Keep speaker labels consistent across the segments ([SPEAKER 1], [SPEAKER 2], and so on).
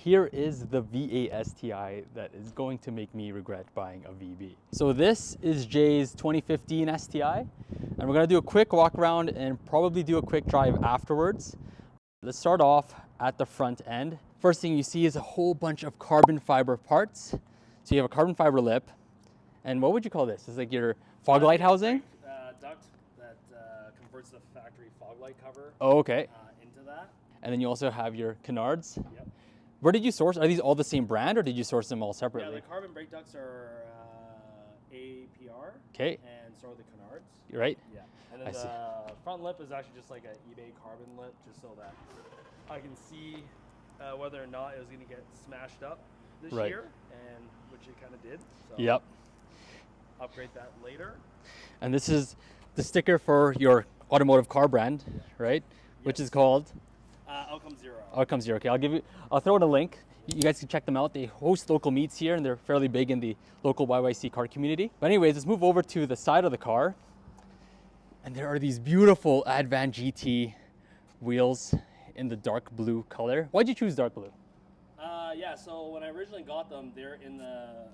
[SPEAKER 1] here is the VA STI that is going to make me regret buying a VB. So this is Jay's 2015 STI, and we're gonna do a quick walk around and probably do a quick drive afterwards. Let's start off at the front end. First thing you see is a whole bunch of carbon fiber parts. So you have a carbon fiber lip, and what would you call this? It's like your fog light housing?
[SPEAKER 2] Duct that converts the factory fog light cover
[SPEAKER 1] okay.
[SPEAKER 2] Into that.
[SPEAKER 1] And then you also have your canards.
[SPEAKER 2] Yep.
[SPEAKER 1] Where did you source? Are these all the same brand, or did you source them all separately?
[SPEAKER 2] Yeah, the carbon brake ducts are APR.
[SPEAKER 1] Okay.
[SPEAKER 2] And so are the canards.
[SPEAKER 1] Right?
[SPEAKER 2] Yeah. And then the front lip is actually just like an eBay carbon lip, just so that I can see whether or not it was going to get smashed up this year, and which it kind of did. So
[SPEAKER 1] yep.
[SPEAKER 2] Upgrade that later.
[SPEAKER 1] And this is the sticker for your automotive car brand, right? Yes. Which is called?
[SPEAKER 2] Outcome Zero.
[SPEAKER 1] Outcome Zero. Okay, I'll throw in a link. You guys can check them out. They host local meets here, and they're fairly big in the local YYC car community. But anyways, let's move over to the side of the car. And there are these beautiful Advan GT wheels in the dark blue color. Why'd you choose dark blue?
[SPEAKER 2] Yeah, so when I originally got them, they're in the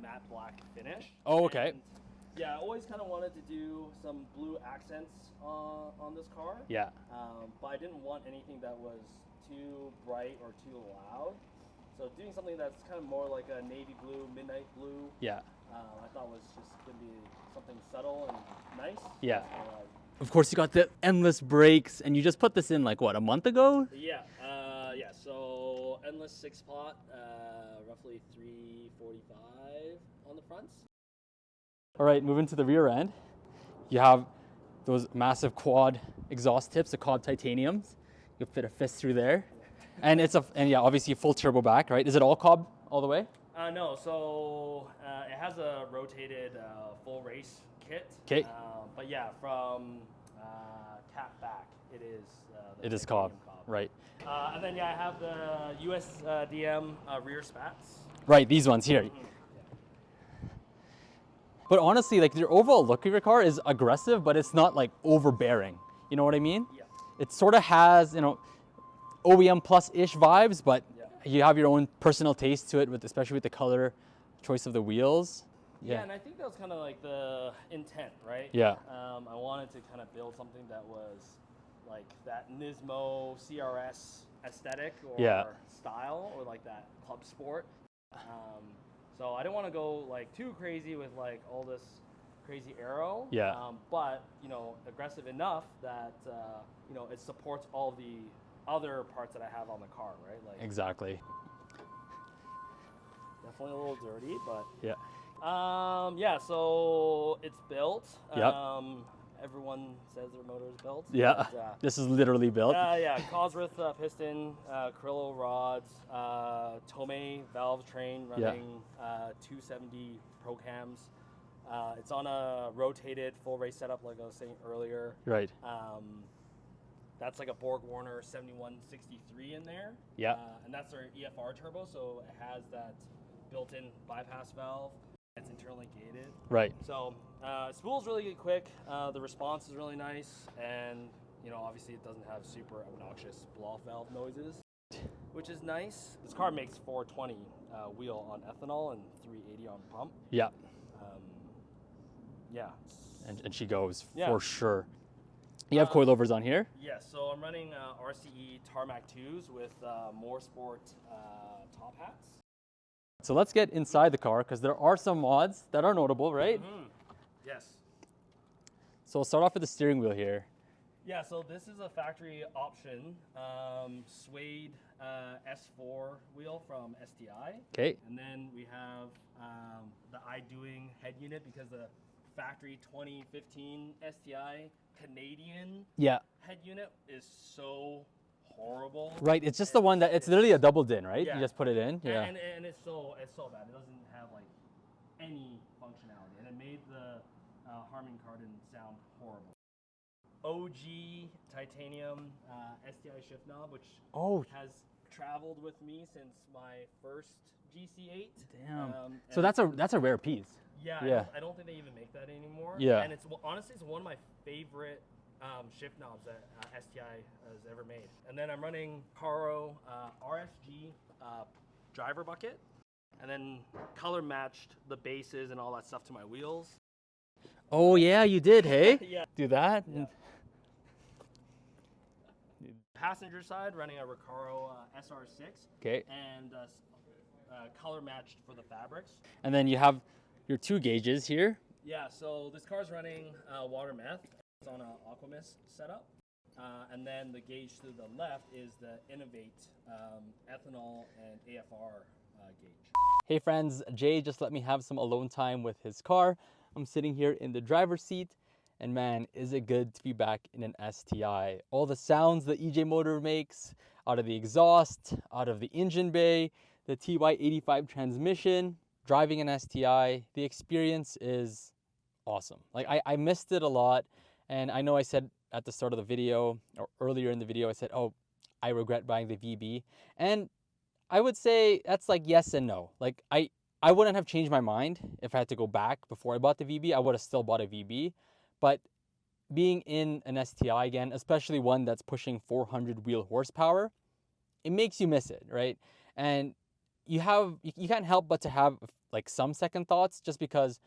[SPEAKER 2] matte black finish.
[SPEAKER 1] Oh, okay.
[SPEAKER 2] And yeah, I always kind of wanted to do some blue accents on this car.
[SPEAKER 1] Yeah.
[SPEAKER 2] But I didn't want anything that was too bright or too loud. So doing something that's kind of more like a navy blue, midnight blue.
[SPEAKER 1] Yeah.
[SPEAKER 2] I thought was just going to be something subtle and nice.
[SPEAKER 1] Yeah. Of course, you got the endless brakes, and you just put this in like, what, a month ago?
[SPEAKER 2] Yeah. Yeah, so endless 6-pot, roughly 345 on the fronts.
[SPEAKER 1] All right, moving to the rear end. You have those massive quad exhaust tips, the quad titaniums. You can fit a fist through there. And yeah, obviously a full turbo back, right? Is it all cob all the way?
[SPEAKER 2] No, so it has a rotated full race kit.
[SPEAKER 1] Okay.
[SPEAKER 2] But yeah, from cap back, it is.
[SPEAKER 1] It is cob, right?
[SPEAKER 2] And then yeah, I have the USDM rear spats.
[SPEAKER 1] Right, these ones here. But honestly, like the overall look of your car is aggressive, but it's not like overbearing. You know what I mean?
[SPEAKER 2] Yeah.
[SPEAKER 1] It sort of has, you know, OEM plus-ish vibes, but you have your own personal taste to it, especially with the color choice of the wheels.
[SPEAKER 2] Yeah, and I think that was kind of like the intent, right?
[SPEAKER 1] Yeah.
[SPEAKER 2] I wanted to kind of build something that was like that Nismo CRS aesthetic or style, or like that club sport. So I didn't want to go like too crazy with like all this crazy aero.
[SPEAKER 1] Yeah.
[SPEAKER 2] But you know, aggressive enough that you know, it supports all the other parts that I have on the car, right? Like
[SPEAKER 1] exactly.
[SPEAKER 2] Definitely a little dirty, but
[SPEAKER 1] yeah.
[SPEAKER 2] Yeah. So it's built.
[SPEAKER 1] Yep.
[SPEAKER 2] Everyone says their motor is built.
[SPEAKER 1] Yeah. But, this is literally built.
[SPEAKER 2] Yeah. Cosworth piston, Carillo rods, Tomei valve train running 270 ProCams. It's on a rotated full race setup, like I was saying earlier.
[SPEAKER 1] Right.
[SPEAKER 2] That's like a Borg Warner 7163 in there.
[SPEAKER 1] Yeah.
[SPEAKER 2] And that's our EFR turbo, so it has that built-in bypass valve. It's internally gated.
[SPEAKER 1] Right.
[SPEAKER 2] So spool's really quick. The response is really nice, and you know, obviously it doesn't have super obnoxious blow-off valve noises, which is nice. This car makes 420 wheel on ethanol and 380 on pump.
[SPEAKER 1] Yeah.
[SPEAKER 2] Yeah.
[SPEAKER 1] And she goes for sure. You have coilovers on here?
[SPEAKER 2] Yes, so I'm running RCE Tarmac 2s with More Sport top hats.
[SPEAKER 1] So let's get inside the car, because there are some mods that are notable, right?
[SPEAKER 2] Mm-hmm. Yes.
[SPEAKER 1] So we'll start off with the steering wheel here.
[SPEAKER 2] Yeah, so this is a factory option suede S4 wheel from STI.
[SPEAKER 1] Okay.
[SPEAKER 2] And then we have the iDoing head unit, because the factory 2015 STI Canadian head unit is so horrible.
[SPEAKER 1] Right, it's just the one that, it's literally a double din, right? You just put it in. Yeah.
[SPEAKER 2] And it's so bad. It doesn't have like any functionality, and it made the Harman Kardon sound horrible. OG titanium STI shift knob, which has traveled with me since my first GC8.
[SPEAKER 1] Damn. So that's a rare piece.
[SPEAKER 2] Yeah. I don't think they even make that anymore.
[SPEAKER 1] Yeah.
[SPEAKER 2] And it's honestly, it's one of my favorite shift knobs that STI has ever made. And then I'm running Carillo RSG driver bucket, and then color matched the bases and all that stuff to my wheels.
[SPEAKER 1] Oh yeah, you did, hey?
[SPEAKER 2] Yeah.
[SPEAKER 1] Do that?
[SPEAKER 2] Yeah. Passenger side, running a Recaro SR6.
[SPEAKER 1] Okay.
[SPEAKER 2] And color matched for the fabrics.
[SPEAKER 1] And then you have your 2 gauges here.
[SPEAKER 2] Yeah, so this car's running water meth. It's on an Aquamist setup. And then the gauge to the left is the Innovate ethanol and AFR gauge.
[SPEAKER 1] Hey friends, Jay just let me have some alone time with his car. I'm sitting here in the driver's seat, and man, is it good to be back in an STI. All the sounds the EJ motor makes, out of the exhaust, out of the engine bay, the TY85 transmission, driving an STI, the experience is awesome. Like I missed it a lot, and I know I said at the start of the video, or earlier in the video, I said, oh, I regret buying the VB. And I would say that's like yes and no. Like I wouldn't have changed my mind if I had to go back before I bought the VB. I would have still bought a VB. But being in an STI again, especially one that's pushing 400 wheel horsepower, it makes you miss it, right? And you can't help but to have like some second thoughts, just because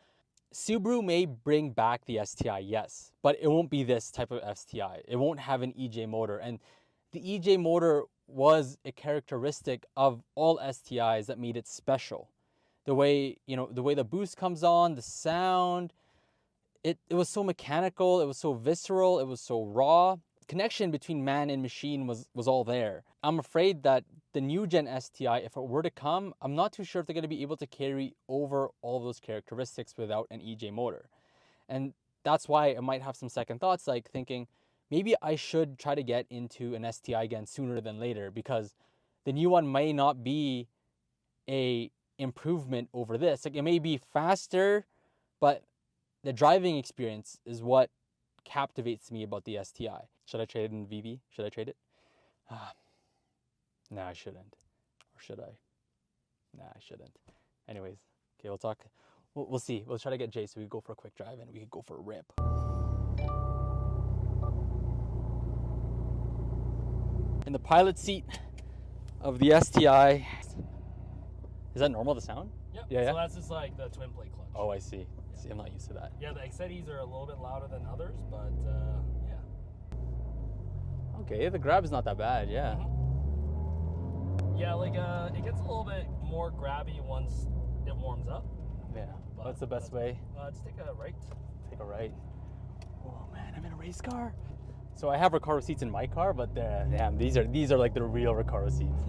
[SPEAKER 1] Subaru may bring back the STI, yes, but it won't be this type of STI. It won't have an EJ motor. And the EJ motor was a characteristic of all STIs that made it special. The way, the way the boost comes on, the sound, it was so mechanical, it was so visceral, it was so raw. Connection between man and machine was all there. I'm afraid that the new gen STI, if it were to come, I'm not too sure if they're going to be able to carry over all those characteristics without an EJ motor. And that's why I might have some second thoughts, like thinking maybe I should try to get into an STI again sooner than later, because the new one may not be a improvement over this. Like it may be faster, but the driving experience is what captivates me about the STI. Should I trade it in VB? Should I trade it? No, I shouldn't. Or should I? Nah, I shouldn't. Anyways, okay, we'll talk. We'll see. We'll try to get Jay so we can go for a quick drive and we can go for a rip. In the pilot seat of the STI. Is that normal, the sound?
[SPEAKER 2] Yep.
[SPEAKER 1] Yeah.
[SPEAKER 2] So that's just like the twin plate clutch.
[SPEAKER 1] Oh, I see.
[SPEAKER 2] Yeah.
[SPEAKER 1] See, I'm not used to that.
[SPEAKER 2] Yeah, the Excetis are a little bit louder than others, but yeah.
[SPEAKER 1] Okay, the grab is not that bad, yeah.
[SPEAKER 2] Mm-hmm. Yeah, like it gets a little bit more grabby once it warms up.
[SPEAKER 1] Yeah. What's the best way?
[SPEAKER 2] Let's take a right.
[SPEAKER 1] Take a right. Oh man, I'm in a race car. So I have Recaro seats in my car, but damn, these are like the real Recaro seats.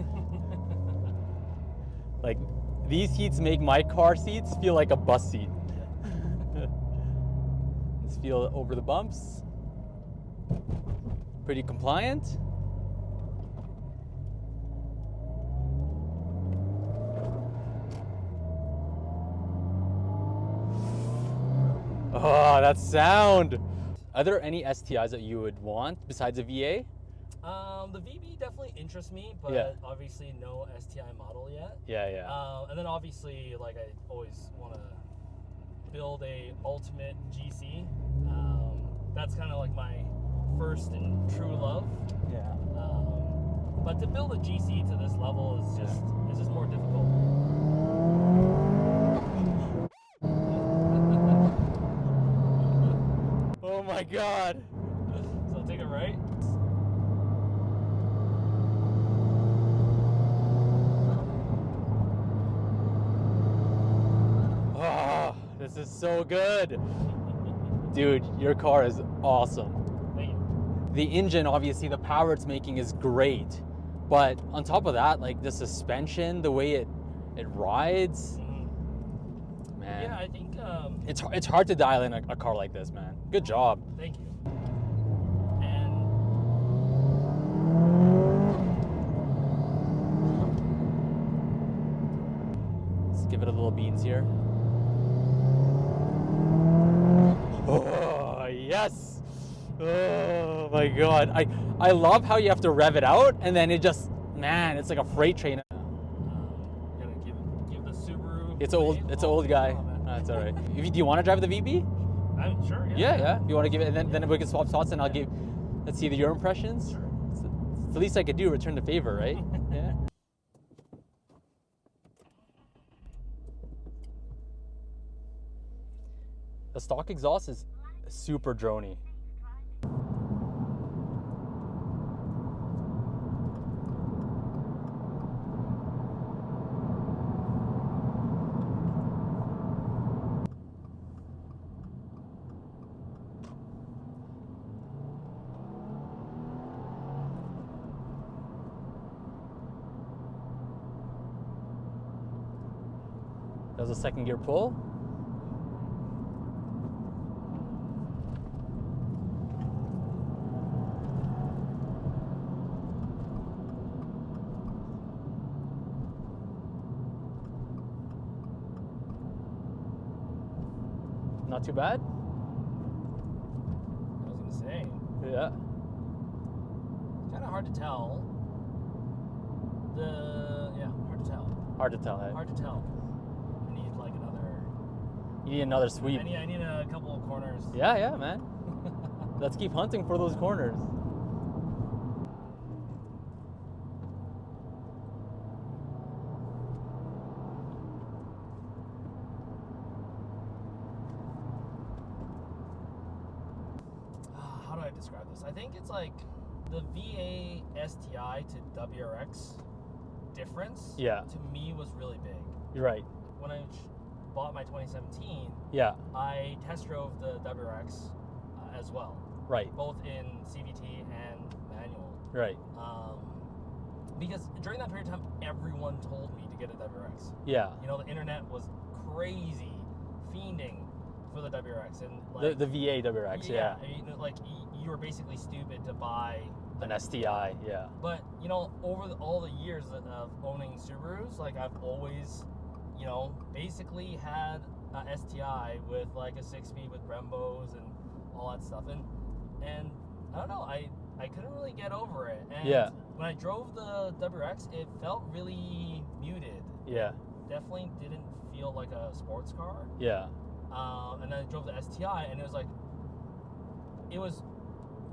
[SPEAKER 1] Like these seats make my car seats feel like a bus seat. Let's feel over the bumps. Pretty compliant. Oh, that sound. Are there any STIs that you would want besides a VA?
[SPEAKER 2] The VB definitely interests me, but
[SPEAKER 1] Yeah.
[SPEAKER 2] obviously no STI model yet.
[SPEAKER 1] Yeah.
[SPEAKER 2] And then obviously, like I always want to build a ultimate GC. That's kind of like my first and true love.
[SPEAKER 1] Yeah.
[SPEAKER 2] But to build a GC to this level is just more difficult.
[SPEAKER 1] Oh my God.
[SPEAKER 2] So take it right.
[SPEAKER 1] Oh, this is so good. Dude, your car is awesome.
[SPEAKER 2] Thank you.
[SPEAKER 1] The engine, obviously, the power it's making is great. But on top of that, like the suspension, the way it rides, man.
[SPEAKER 2] Yeah, I think
[SPEAKER 1] It's hard to dial in a car like this, man. Good job.
[SPEAKER 2] Thank you. And
[SPEAKER 1] let's give it a little beans here. Oh, yes. Oh my God. I love how you have to rev it out and then it just, man, it's like a freight train.
[SPEAKER 2] gotta give the Subaru.
[SPEAKER 1] It's an old guy.
[SPEAKER 2] Oh, man.
[SPEAKER 1] That's all right. Do you want to drive the VB?
[SPEAKER 2] I'm sure.
[SPEAKER 1] Yeah, yeah. If you want to give it, and then we can swap thoughts, and I'll give. Let's see your impressions.
[SPEAKER 2] Sure.
[SPEAKER 1] It's the least I could do. Return the favor, right? Yeah. The stock exhaust is super droney. That was a second gear pull. Not too bad.
[SPEAKER 2] I was gonna say.
[SPEAKER 1] Yeah.
[SPEAKER 2] Kind of hard to tell. Hard to tell.
[SPEAKER 1] Hard to tell, hey?
[SPEAKER 2] Hard to tell. I need like another.
[SPEAKER 1] You need another sweep.
[SPEAKER 2] I need a couple of corners.
[SPEAKER 1] Yeah, yeah, man. Let's keep hunting for those corners.
[SPEAKER 2] How do I describe this? I think it's like the VA STI to WRX difference.
[SPEAKER 1] Yeah.
[SPEAKER 2] To me was really big.
[SPEAKER 1] You're right.
[SPEAKER 2] When I bought my 2017,
[SPEAKER 1] Yeah.
[SPEAKER 2] I test drove the WRX as well.
[SPEAKER 1] Right.
[SPEAKER 2] Both in CVT and manual.
[SPEAKER 1] Right.
[SPEAKER 2] Because during that period of time, everyone told me to get a WRX.
[SPEAKER 1] Yeah.
[SPEAKER 2] You know, the internet was crazy, fiending for the WRX, and like
[SPEAKER 1] The VA WRX, yeah.
[SPEAKER 2] You know, like you were basically stupid to buy
[SPEAKER 1] An STI, yeah.
[SPEAKER 2] But you know, over all the years of owning Subarus, like I've always, you know, basically had a STI with like a 6-speed with Brembos and all that stuff, and I don't know, I couldn't really get over it. And
[SPEAKER 1] Yeah.
[SPEAKER 2] when I drove the WRX, it felt really muted.
[SPEAKER 1] Yeah.
[SPEAKER 2] Definitely didn't feel like a sports car.
[SPEAKER 1] Yeah.
[SPEAKER 2] And then I drove the STI, and it was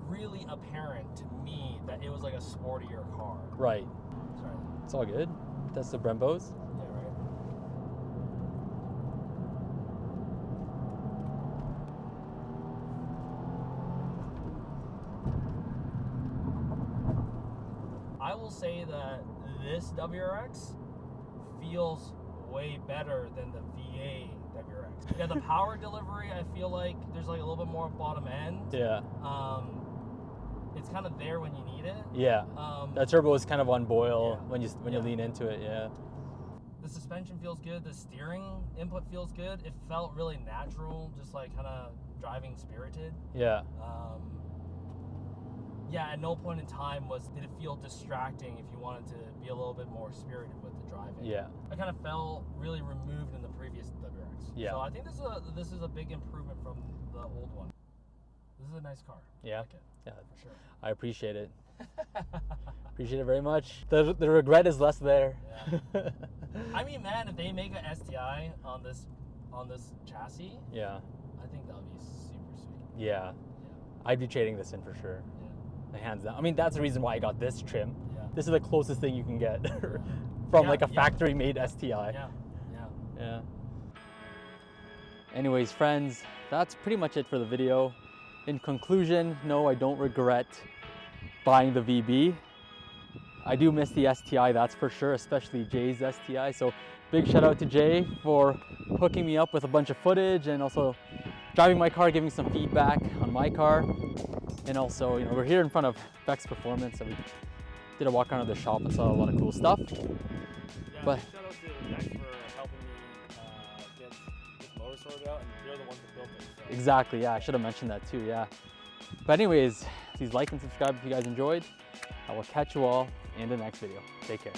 [SPEAKER 2] really apparent to me that it was like a sportier car.
[SPEAKER 1] Right.
[SPEAKER 2] Sorry.
[SPEAKER 1] It's all good. That's the Brembos.
[SPEAKER 2] Yeah, right. I will say that this WRX feels way better than the VA WRX. Yeah, the power delivery, I feel like there's like a little bit more bottom end.
[SPEAKER 1] Yeah.
[SPEAKER 2] It's kind of there when you need it.
[SPEAKER 1] Yeah. That turbo is kind of on boil
[SPEAKER 2] Yeah.
[SPEAKER 1] when you lean into it, yeah.
[SPEAKER 2] The suspension feels good. The steering input feels good. It felt really natural, just like kind of driving spirited.
[SPEAKER 1] Yeah.
[SPEAKER 2] Yeah, at no point in time did it feel distracting if you wanted to be a little bit more spirited with the driving.
[SPEAKER 1] Yeah.
[SPEAKER 2] I kind of felt really removed in the previous WRX.
[SPEAKER 1] Yeah.
[SPEAKER 2] So I think this is a big improvement from the old one. This is a nice car.
[SPEAKER 1] Yeah.
[SPEAKER 2] I like it.
[SPEAKER 1] Yeah.
[SPEAKER 2] For sure.
[SPEAKER 1] I appreciate it. Appreciate it very much. The regret is less there.
[SPEAKER 2] Yeah. I mean, man, if they make a STI on this chassis,
[SPEAKER 1] Yeah.
[SPEAKER 2] I think that would be super sweet.
[SPEAKER 1] Yeah.
[SPEAKER 2] Yeah.
[SPEAKER 1] I'd be trading this in for sure.
[SPEAKER 2] Yeah.
[SPEAKER 1] Hands down. I mean, that's the reason why I got this trim.
[SPEAKER 2] Yeah.
[SPEAKER 1] This is the closest thing you can get from
[SPEAKER 2] Yeah,
[SPEAKER 1] like a
[SPEAKER 2] yeah.
[SPEAKER 1] factory made STI.
[SPEAKER 2] Yeah. Yeah.
[SPEAKER 1] Yeah. Anyways, friends, that's pretty much it for the video. In conclusion, no, I don't regret buying the VB. I do miss the STI, that's for sure, especially Jay's STI. So big shout out to Jay for hooking me up with a bunch of footage and also driving my car, giving some feedback on my car. And also, you know, we're here in front of Vex Performance, and we did a walk around the shop and saw a lot of cool stuff.
[SPEAKER 2] Yeah,
[SPEAKER 1] But
[SPEAKER 2] shout out to Vex for helping me get this motor sorted out, and they're the ones that built it. So.
[SPEAKER 1] Exactly, yeah, I should have mentioned that too, yeah. But anyways, please like and subscribe if you guys enjoyed. I will catch you all in the next video. Take care.